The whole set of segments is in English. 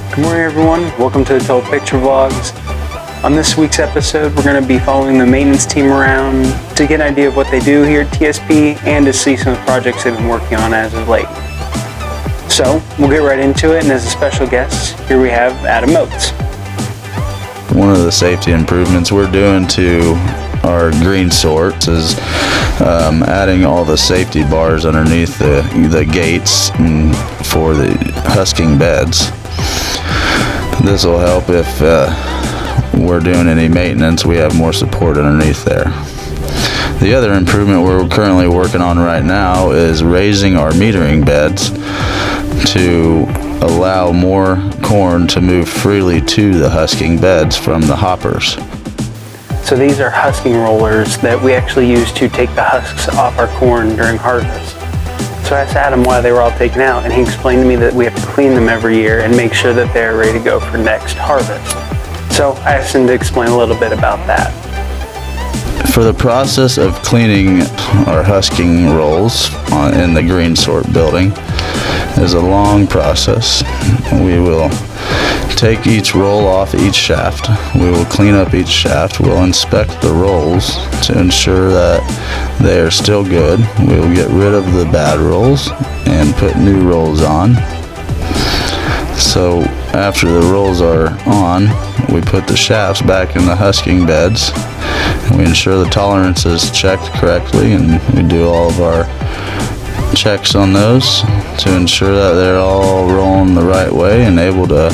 Good morning everyone, welcome to the Total Picture Vlogs. On this week's episode we're going to be following the maintenance team around to get an idea of what they do here at TSP and to see some of the projects they've been working on as of late. So we'll get right into it, and as a special guest here we have Adam Moats. One of the safety improvements we're doing to our Greensort is adding all the safety bars underneath the gates for the husking beds. This will help if we're doing any maintenance, we have more support underneath there. The other improvement we're currently working on right now is raising our metering beds to allow more corn to move freely to the husking beds from the hoppers. So these are husking rollers that we actually use to take the husks off our corn during harvest. So I asked Adam why they were all taken out, and he explained to me that we have to clean them every year and make sure that they're ready to go for next harvest. So I asked him to explain a little bit about that. For the process of cleaning our husking rolls in the Greensort building is a long process. We will take each roll off each shaft. We will clean up each shaft. We'll inspect the rolls to ensure that they are still good. We will get rid of the bad rolls and put new rolls on. So after the rolls are on, we put the shafts back in the husking beds. We ensure the tolerance is checked correctly, and we do all of our checks on those to ensure that they're all rolling the right way and able to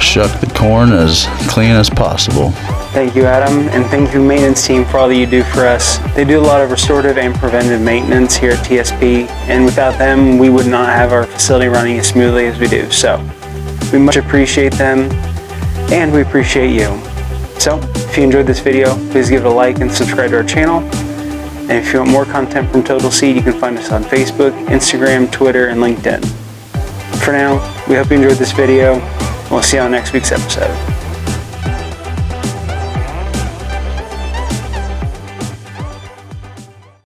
shuck the corn as clean as possible. Thank you, Adam, and thank you, maintenance team, for all that you do for us. They do a lot of restorative and preventive maintenance here at TSP, and without them, we would not have our facility running as smoothly as we do. So we much appreciate them, and we appreciate you. So if you enjoyed this video, please give it a like and subscribe to our channel. And if you want more content from Total Seed, you can find us on Facebook, Instagram, Twitter, and LinkedIn. For now, we hope you enjoyed this video, and we'll see you on next week's episode.